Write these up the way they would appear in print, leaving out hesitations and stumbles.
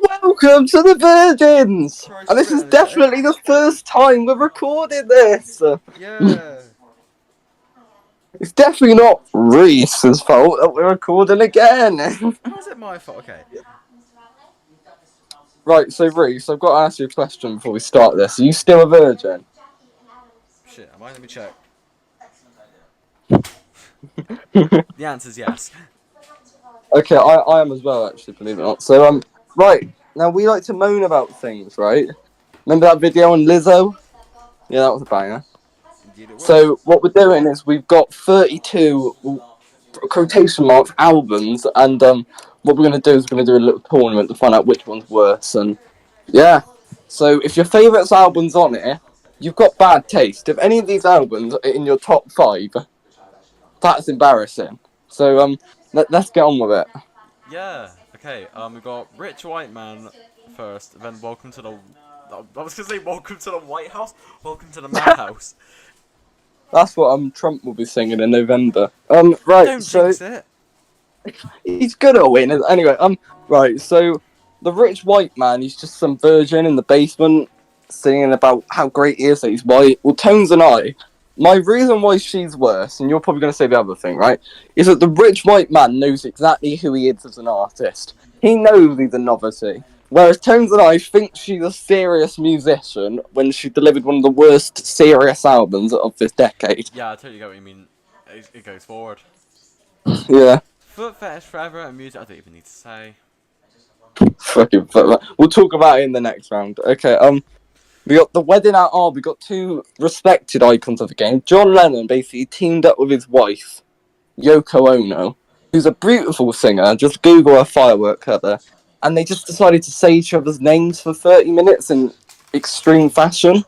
Welcome to the Virgins! Try And this spit is on his head. definitely the first time we've recorded this! Yeah. It's definitely not Reese's fault that we're recording again! How's it my fault? Okay. Right, so Reese, I've got to ask you a question before we start this. Are you still a virgin? Shit, am I? Let me check. The answer's yes. Okay, I am as well, actually, believe it or not. So, right, now we like to moan about things, right? Remember that video on Lizzo? Yeah, that was a banger. Indeed it was. So, what we're doing is we've got 32 quotation marks albums, and what we're going to do is we're going to do a little tournament to find out which one's worse. And yeah, so if your favourite album's on it, you've got bad taste. If any of these albums are in your top 5, that's embarrassing. So let's get on with it. Yeah. Okay. We got Rich White Man first. Then welcome to the. I was gonna say welcome to the White House. Welcome to the Madhouse. That's what Trump will be singing in November. Right, Don't so jinx it. he's gonna win. Anyway, right, so the rich white man, he's just some virgin in the basement singing about how great he is that he's white. Well, Tones and I, my reason why she's worse, and you're probably gonna say the other thing, right, is that the rich white man knows exactly who he is as an artist. He knows he's a novelty. Whereas Tones and I think she's a serious musician when she delivered one of the worst serious albums of this decade. Yeah, I totally get what you mean. It goes forward. Yeah. Foot fetish forever and music. I don't even need to say. Fucking fuck. We'll talk about it in the next round. Okay, we got the wedding at R. We got two respected icons of the game. John Lennon basically teamed up with his wife, Yoko Ono, who's a beautiful singer. Just Google her firework cover. And they just decided to say each other's names for 30 minutes in extreme fashion.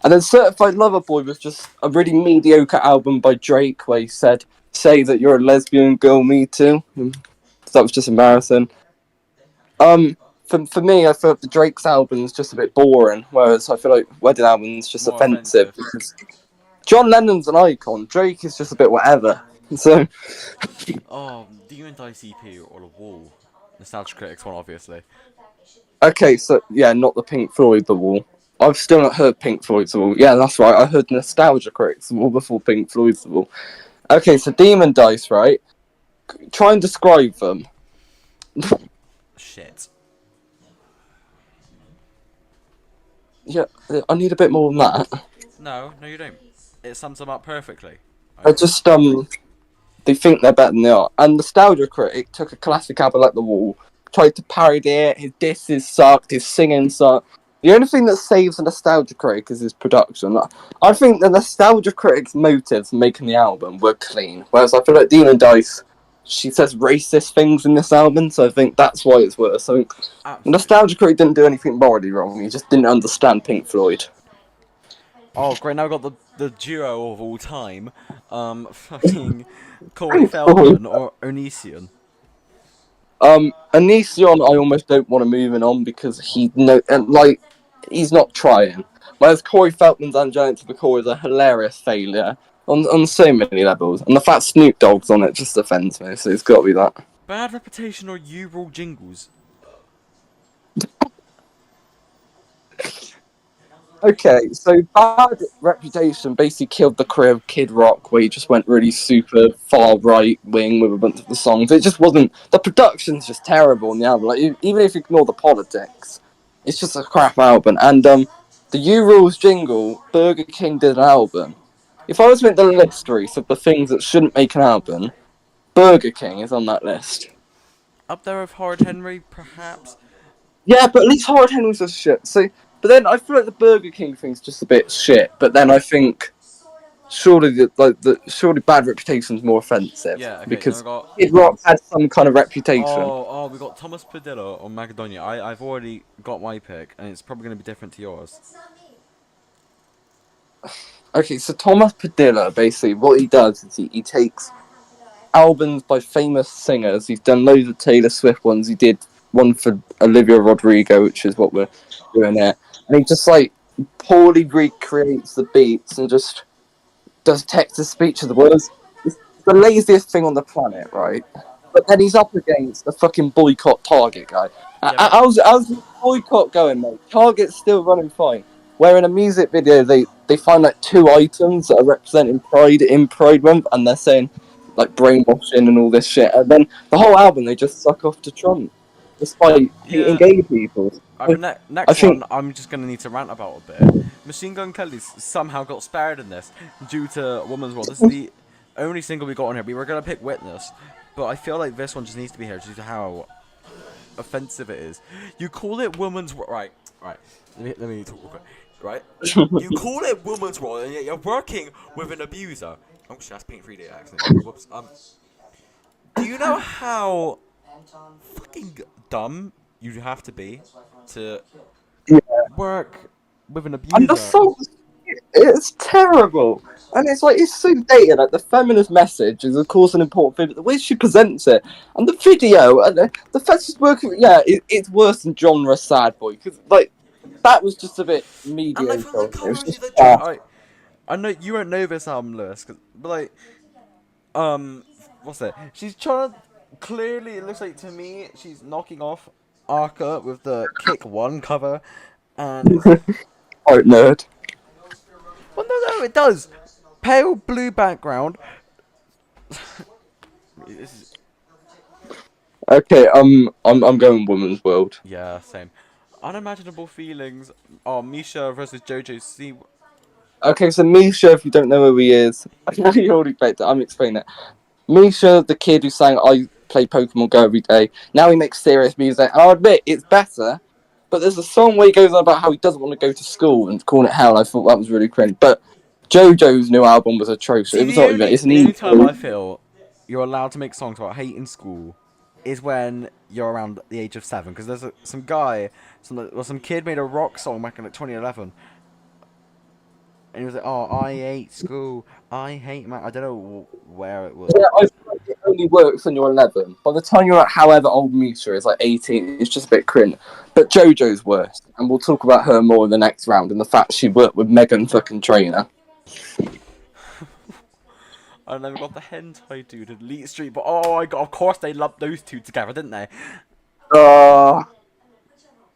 And then Certified Lover Boy was just a really mediocre album by Drake where he said, "Say that you're a lesbian girl, me too." That was just embarrassing. For me, I feel like the Drake's album is just a bit boring, whereas I feel like Wedding album's just More offensive. offensive. Because John Lennon's an icon, Drake is just a bit whatever. So, Oh, Demon Dice EP or the Wall. Nostalgia Critics one, obviously. okay, so yeah, not the Pink Floyd The Wall. I've still not heard Pink Floyd's The Wall. Yeah, that's right, I heard Nostalgia Critics The Wall before Pink Floyd's The Wall. Okay, so Demon Dice, right? Try and describe them. Shit. Yeah, I need a bit more than that. No, you don't. It sums them up perfectly. I just, they think they're better than they are. And Nostalgia Critic took a classic album like The Wall, tried to parody it, his disses sucked, his singing sucked. The only thing that saves the Nostalgia Critic is his production. I think the Nostalgia Critic's motives in making the album were clean, whereas I feel like Demon Dice, she says racist things in this album, so I think that's why it's worse. I think Absolutely. Nostalgia Critic didn't do anything morally wrong, he just didn't understand Pink Floyd. Oh, great! Now we got the duo of all time. Fucking Corey Pink Floyd. Feldman or Onision. Onision, I almost don't want to move in on because he's not trying. Whereas Corey Feldman's Angelic to the Core is a hilarious failure on so many levels, and the fact Snoop Dogg's on it just offends me. So it's got to be that. Bad Reputation or You Rule Jingles. Okay, so Bad Reputation basically killed the career of Kid Rock, where he just went really super far right wing with a bunch of the songs. It just wasn't. The production's just terrible on the album. Like even if you ignore the politics, it's just a crap album. And the U Rules jingle, Burger King did an album. If I was to make the list, Reese, of the things that shouldn't make an album, Burger King is on that list. Up there with Howard Henry, perhaps. Yeah, but at least Howard Henry's a shit. So, but then I feel like the Burger King thing's just a bit shit. But then I think surely surely Bad Reputation's more offensive Yeah. Okay. Then we because got. Kid Rock had some kind of reputation. We got Thomas Padilla or Macedonia. I've already got my pick, and it's probably going to be different to yours. Okay, so Thomas Padilla basically what he does is he takes albums by famous singers. He's done loads of Taylor Swift ones. He did one for Olivia Rodrigo, which is what we're doing here. And he just like poorly recreates the beats and just does text to speech of the words. It's the laziest thing on the planet, right? But then he's up against the fucking boycott Target guy. Yeah, How's the boycott going, mate? Target's still running fine. Where in a music video they find like 2 items that are representing Pride in Pride Month, and they're saying like brainwashing and all this shit, and then the whole album they just suck off to Trump, despite hating yeah. gay people. I mean, I next think one, I'm just gonna need to rant about a bit. Machine Gun Kelly's somehow got spared in this due to Woman's World. This is the only single we got on here. We were gonna pick Witness, but I feel like this one just needs to be here due to how offensive it is. You call it Woman's World, right? Right. Let me talk real quick. Right? You call it Woman's World, and yet you're working with an abuser. Oh shit, that's Paint 3D accident. Whoops. Do you know how fucking dumb you have to be to yeah, work with an and the abuser? song it's terrible, and it's like it's so dated. Like the feminist message is of course an important thing, but the way she presents it and the video and the fact she's working, yeah, it's worse than genre sad boy because like that was just a bit And like from the mediocre. It was cover, she's just like, I know you won't know this album, Lewis, but like, what's it? She's trying to. Clearly, it looks like to me she's knocking off Arca with the Kick One cover, and it's, quite nerd. well, no, it does. Pale blue background. This is, Okay, I'm going Woman's World. yeah, same. Unimaginable feelings. Oh, Misha versus JoJo C. Okay, so Misha, if you don't know who he is, you already played that. I'm explaining it. Misha, the kid who sang "I play Pokemon Go every day," now he makes serious music. And I'll admit it's better, but there's a song where he goes on about how he doesn't want to go to school and calling it hell. I thought that was really cringe. But JoJo's new album was atrocious. See, It was not even. It's an the only time emo. I feel you're allowed to make songs about hate in school is when you're around the age of 7. Because there's some guy, some kid made a rock song back in like 2011, and he was like, "Oh, I hate school. I hate I don't know where it was. Yeah, I feel like it only works when you're 11. By the time you're at however old Misha is, like 18, it's just a bit cringe. But JoJo's worse, and we'll talk about her more in the next round, and the fact she worked with Megan fucking Trainor. And then we got the hentai dude, Elite Street. But oh my god, of course they loved those two together, didn't they? The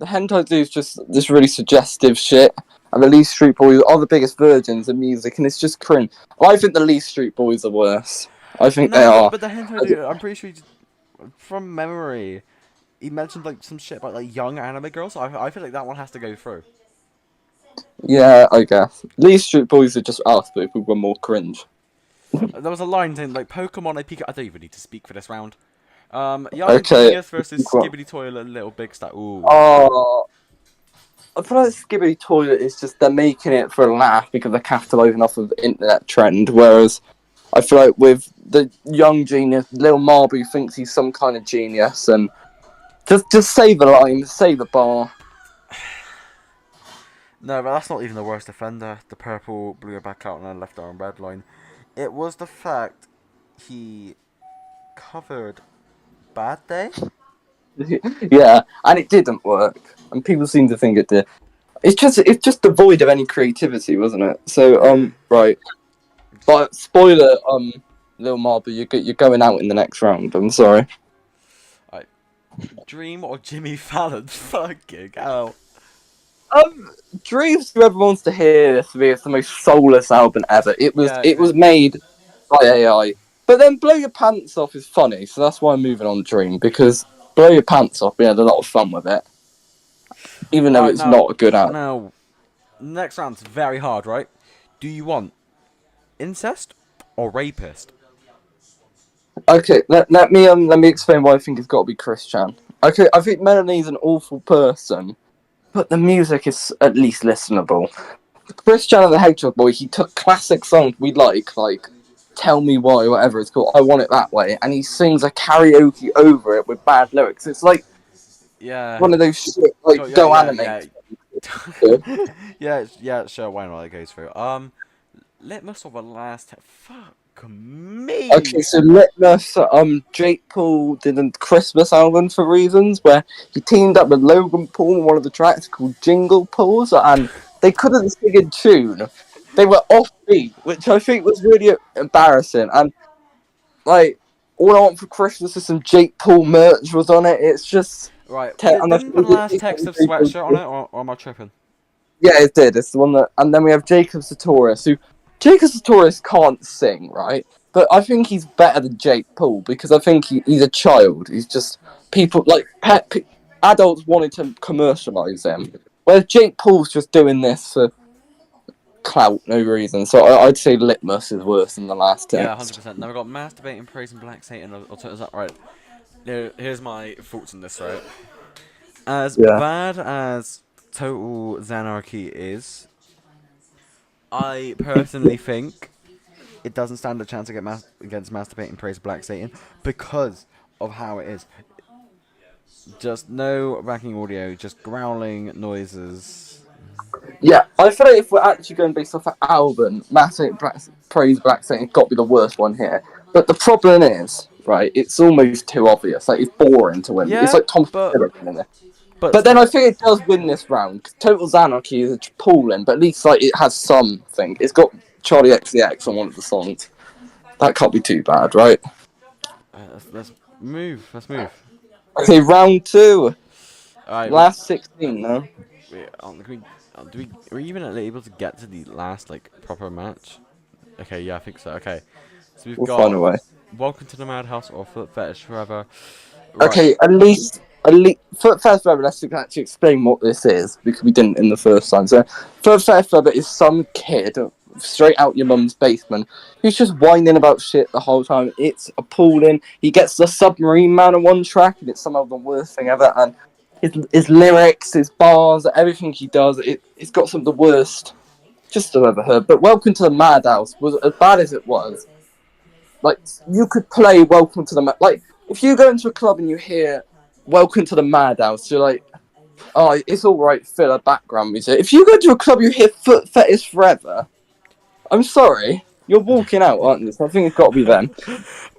hentai dude's just this really suggestive shit, and the Lee Street Boys are the biggest virgins of music, and it's just cringe. I think the Lee Street Boys are worse. I think they No, are. but the hentai dude, I'm pretty sure from memory, he mentioned like some shit about like young anime girls. So I feel like that one has to go through. Yeah, I guess. Lee Street Boys are just us, but if we were more cringe. There was a line saying like Pokemon IP. I don't even need to speak for this round. Young Okay. Genius versus Skibbity Toilet, Little Big Star. Ooh. Oh, I feel like Skibbity Toilet is just they're making it for a laugh because they're capitalising off of the internet trend, whereas I feel like with the young genius, Lil Marbu thinks he's some kind of genius, and just say the line, say the bar. No, but that's not even the worst offender. The purple blew her back out on her left arm red line. It was the fact he covered Bad Day. Yeah, and it didn't work, and people seem to think it did. It's just devoid of any creativity, wasn't it? So right, but spoiler, Lil Marbu, you're going out in the next round. I'm sorry. Dream or Jimmy Fallon? Fucking hell. Dreams, whoever wants to hear this, it's the most soulless album ever. It was made by AI. But then Blow Your Pants Off is funny, so that's why I'm moving on Dream, because Blow Your Pants Off, we had a lot of fun with it. Even though it's not a good album. Now, next round's very hard, right? Do you want incest or rapist? Okay, let me explain why I think it's got to be Chris Chan. Okay, I think Melanie's an awful person, but the music is at least listenable. Chris Chan and the Hedgehog Boy, he took classic songs we like Tell Me Why, whatever it's called, I Want It That Way, and he sings a karaoke over it with bad lyrics. It's like one of those shit, like, go anime. Yeah, sure, why not? It goes through. Litmus of the last. Fuck me. Okay, so Litmus, Jake Paul did a Christmas album for Reasons where he teamed up with Logan Paul on one of the tracks called Jingle Pools, and they couldn't sing in tune. They were offbeat, which I think was really embarrassing. And like, all I want for Christmas is some Jake Paul merch was on it. It's just Right. And I Didn't the think last text have sweatshirt on it, or am I tripping? yeah, it did. It's the one that, and then we have Jacob Sartorius, who Jacob Sartorius can't sing, right? But I think he's better than Jake Paul because I think he's a child. He's just people like adults wanted to commercialize him, whereas Jake Paul's just doing this for clout, no reason. So I'd say Litmus is worse than the last Yeah, text. 100%. Now we got masturbating, praising Black Satan. Is that right? Here's my thoughts on this. Right. As Yeah. bad as Total Xanarchy is, I personally think it doesn't stand a chance against masturbating, praise Black Satan because of how it is. Just no backing audio, just growling noises. Yeah, I feel like if we're actually going based off an album, Praise Black Saint has got to be the worst one here. But the problem is, right, it's almost too obvious. Like, it's boring to win. It's Yeah, like Tom but Phillips in it. but But then I think it does win this round. 'Cause Total Anarchy is appalling, but at least like it has something. It's got Charlie XCX on one of the songs. That can't be too bad, right? let's move. Let's move. Okay, round 2. Alright, Last 16, no? are we even able to get to the last like proper match? Okay, yeah, I think so. Okay, so we've We'll got find a way. Welcome to the Madhouse or Foot Fetish Forever. Right. Okay, at least first of all, let's actually explain what this is because we didn't in the first time. So, first Forever is some kid straight out your mum's basement who's just whining about shit the whole time. It's appalling. He gets the Submarine Man on one track, and it's somehow the worst thing ever. And his lyrics, his bars, everything he does, it's got some of the worst just I've ever heard. But Welcome to the Madhouse was as bad as it was. Like, you could play Welcome to the like, if you go into a club and you hear Welcome to the Madhouse, you're like, oh, it's alright, filler background music. If you go to a club you hear Foot Fetish Forever, I'm sorry, you're walking out, aren't you? So I think it's got to be them.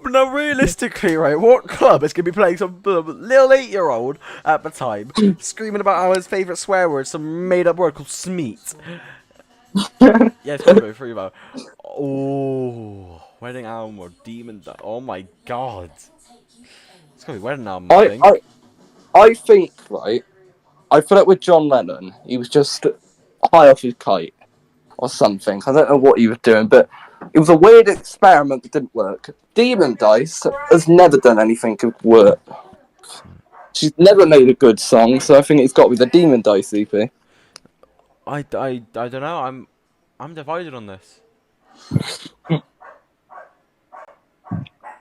But now, realistically, right, what club is going to be playing some little 8-year-old at the time screaming about how his favourite swear word, some made up word called smeet? Yeah, it's got to go through, though. Oh, Wedding Album or Demon. Oh my god. It's got to be Wedding Album, I think. I think, right, I feel like with John Lennon, he was just high off his kite or something. I don't know what he was doing, but it was a weird experiment that didn't work. Demon Dice has never done anything to work. She's never made a good song, so I think it's got to be the Demon Dice EP. I don't know. I'm divided on this.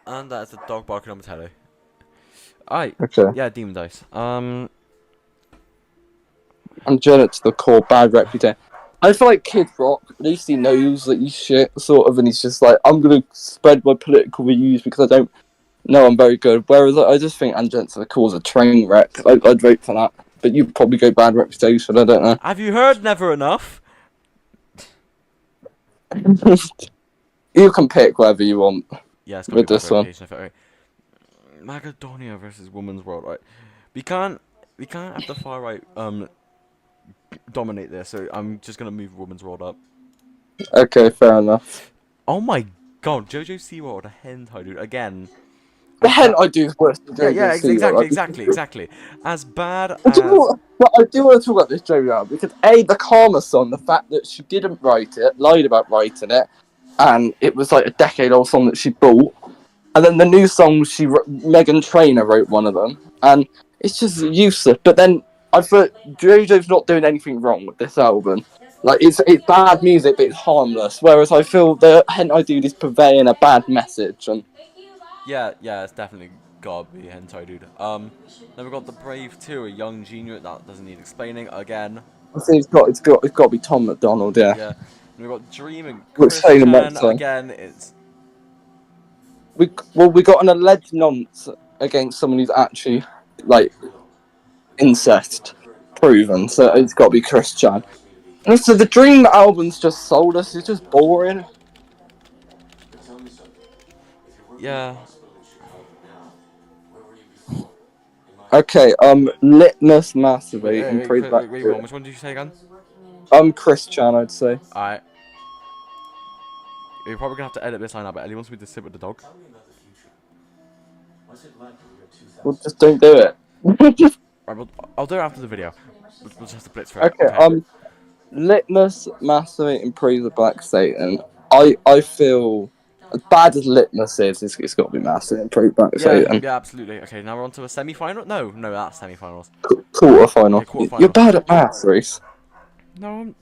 And that's a dog barking on the telly. Okay. Yeah, Demon Dice. I'm Janet to the core, bad reputation. I feel like Kid Rock, at least he knows that he's shit, sort of, and he's just like, I'm going to spread my political views because I don't know I'm very good. Whereas I just think Angelica to the Core's a train wreck. I'd vote for that. But you'd probably go bad reputation, I don't know. Have you heard Never Enough? You can pick whatever you want. Yeah, it's with this one. Right. Macedonia versus Woman's World, right? We can't have the far right dominate this, so I'm just gonna move Woman's World up. Okay, fair enough. Oh my god, JoJo Siwa, the hentai dude again. The hentai dude's worse than JoJo Yeah, Siwa, exactly. As bad as. But I do want to talk about this JoJo album because the Karma song, the fact that she didn't write it, lied about writing it, and it was like a decade-old song that she bought, and then the new song Meghan Trainor wrote one of them, and it's just useless. But then I thought JoJo's not doing anything wrong with this album. Like it's bad music, but it's harmless. Whereas I feel the hentai dude is purveying a bad message, and Yeah, it's definitely gotta be hentai dude. Then we've got the Brave 2, a young genius that doesn't need explaining again. I think it's got to be Tom McDonald, yeah. Yeah. And we've got Dream and Which Chris Chan Monster. again. It's we got an alleged nonce against someone who's actually like incest proven, so it's got to be Chris Chan. And so the Dream album's just soulless. It's just boring. yeah. Okay, Litmus Masturbate and Praise Black. Wait, which one did you say again? Chris Chan, I'd say. Alright. You're probably gonna have to edit this line out, but Ellie wants me to sit with the dog. Well, just don't do it. Right, well, I'll do it after the video. We'll just blitz through it. Okay, Litmus masturbating praise the Black Satan. I feel as bad as Litmus is, it's got to be masturbating praise Black Yeah, Satan. yeah, absolutely. Okay, now we're on to a semi-final. No, that's semi-finals. Quarterfinal. Okay, quarterfinal. You're bad at maths, Reese. No,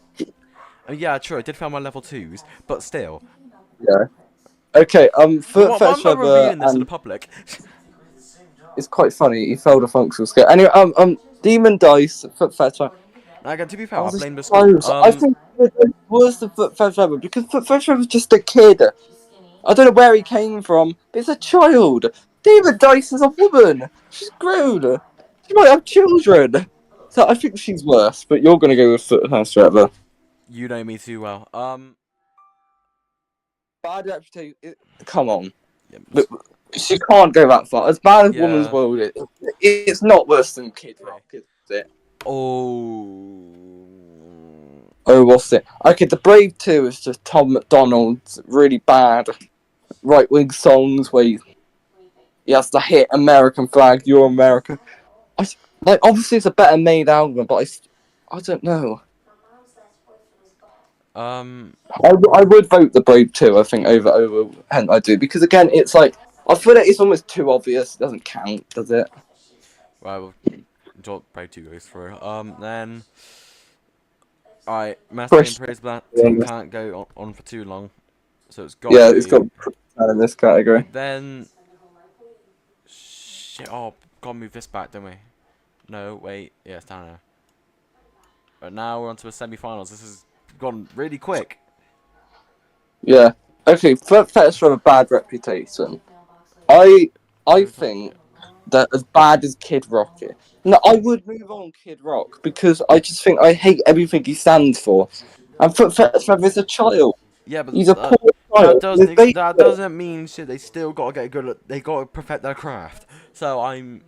yeah, true. I did fail my level 2s, but still. Yeah. Okay. But Foot why am fetch I rubber, revealing this to the and public? it's quite funny. He failed a functional skill. Anyway, Demon Dice, foot fetch. Again, to be fair, Oh, I this blame the school. close. I think it's worse than Foot Fetch Ever because Foot Fetch Ever was just a kid. I don't know where he came from, but it's a child. David Dice is a woman. She's grown. She might have children. So I think she's worse, but you're going to go with Foot Fetch Ever. You know me too well. Bad reputation. Come on. Yeah, She can't go that far. As bad as Yeah. Woman's World is, it's not worse than Kid Rock, is it? oh. Oh, what's it? Okay, The Brave 2 is just Tom McDonald's really bad right-wing songs where he has to hit American flag, you're American. Obviously it's a better made album, but I don't know. I would vote The Brave 2, I think, over Hent I Do, because again, it's like, I feel like it's almost too obvious, it doesn't count, does it? Well, Brave 2 goes through. Then. Alright, Master and Praise Black Team can't go on for too long. So it's got Yeah, to it's be... got in this category. Then... Shit, oh, gotta move this back, don't we? No, wait, yeah, it's down there. But now we're on to the semi-finals. This has gone really quick. Yeah. Okay, Foot Fetish from a bad reputation. I think that as bad as Kid Rock is, no, I would move on Kid Rock because I just think I hate everything he stands for. And Foot Fetish is a child. Yeah, but He's a poor child. that doesn't mean shit. They still gotta get good at. They gotta perfect their craft. So I'm.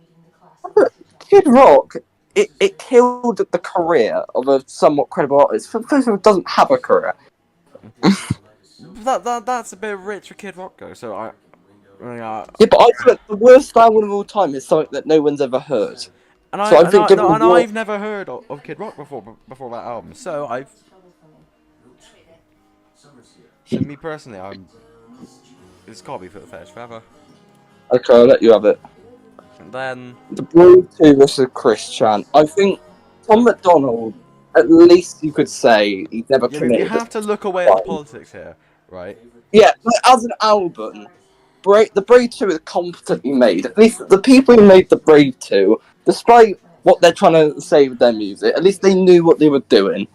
Kid Rock, it killed the career of a somewhat credible artist. Foot Fetish doesn't have a career. That's a bit rich for Kid Rock though. So Yeah, but I feel like the worst album of all time is something that no one's ever heard. And I've never heard of Kid Rock before that album. So I've. To me personally, it's gotta be for the Fetish forever. Okay, I'll let you have it. And then The Brave 2 versus Chris Chan. I think Tom McDonald, at least you could say he's never committed. You have to look away at the politics here, right? Yeah, but as an album, the Brave 2 is competently made. At least the people who made the Brave 2, despite what they're trying to say with their music, at least they knew what they were doing.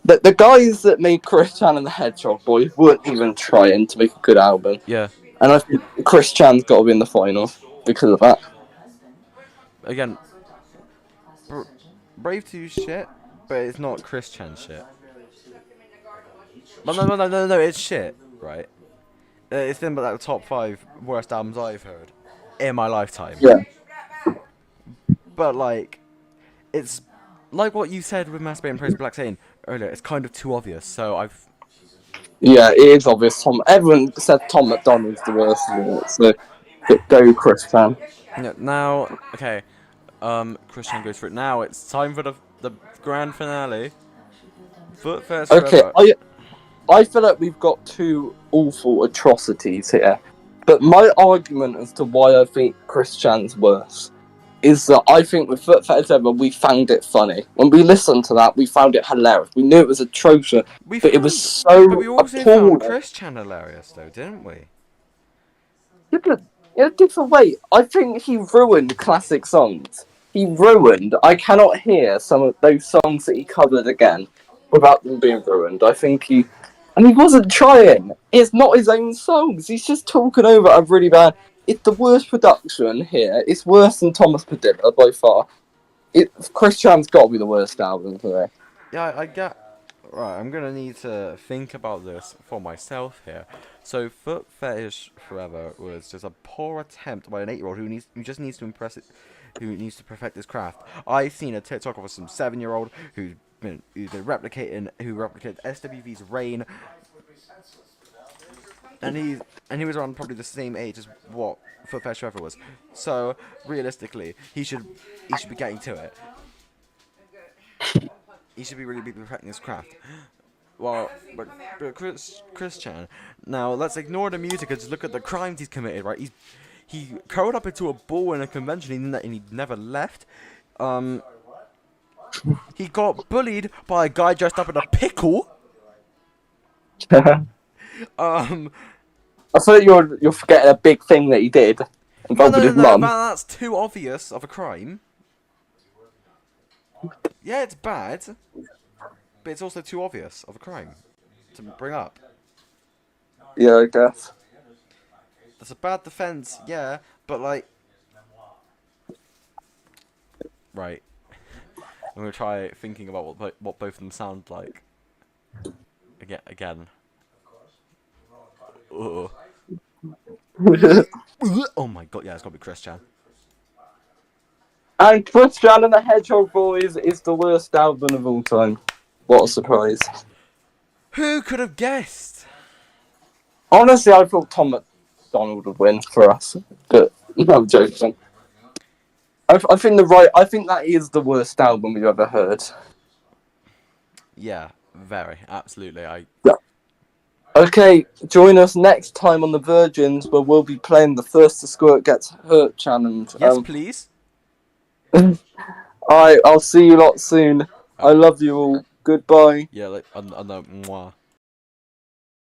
The guys that made Chris Chan and the Hedgehog Boys weren't even trying to make a good album. Yeah. And I think Chris Chan's got to be in the finals because of that. Again, Brave 2 shit, but it's not Chris Chan shit. But no, it's shit, right? It's in like the top 5 worst albums I've heard in my lifetime. Yeah. But like, it's like what you said with Masturbate and Praise Black Satan earlier. It's kind of too obvious. So I've. Yeah, it is obvious. Everyone said Tom McDonald's the worst of it, so go Chris Chan. Yeah, now, okay. Chris Chan goes for it. Now it's time for the grand finale. Foot Fetish Okay, forever. I feel like we've got two awful atrocities here, but my argument as to why I think Chris Chan's worse is that I think with Foot Fetish Ever we found it funny. When we listened to that, we found it hilarious. We knew it was atrocious, but it was so But we also appalling. found Chris Chan hilarious, though, didn't we? Yeah, but in a different way. I think he ruined classic songs. He ruined. I cannot hear some of those songs that he covered again without them being ruined. I think he. And he wasn't trying. It's not his own songs. He's just talking over a really bad. It's the worst production here. It's worse than Thomas Padilla by far. Chris Chan's got to be the worst album today. Yeah, I get. Right, I'm gonna need to think about this for myself here. So, Foot Fetish Forever was just a poor attempt by an 8-year-old who just needs to impress it, who needs to perfect his craft. I've seen a TikTok of some 7-year-old who's been replicated SWV's Rain. and he was around probably the same age as what Footfare Trevor was. So realistically, he should be getting to it. He should be really be perfecting his craft. Well, but Chris Chan. Now let's ignore the music and just look at the crimes he's committed. Right, he curled up into a ball in a convention and he never left. He got bullied by a guy dressed up in a pickle. Um, I thought you're forgetting a big thing that he did involved with his mum. That's too obvious of a crime. Yeah, it's bad, but it's also too obvious of a crime to bring up. Yeah, I guess. That's a bad defense, yeah, but like, right. I'm gonna try thinking about what both of them sound like. Again. Ugh. Oh my god, yeah, it's gotta be Chris Chan. And Chris Chan and the Hedgehog Boys is the worst album of all time. What a surprise. Who could have guessed? Honestly, I thought Tom McDonald would win for us. But, no, I'm joking. I think that is the worst album we've ever heard. Yeah, very, absolutely. Yeah. Okay, join us next time on The Virgins, where we'll be playing the First to Squirt Gets Hurt challenge. Yes, please. Alright, I'll see you lot soon. I love you all. Goodbye. Yeah, like, I know, mwah.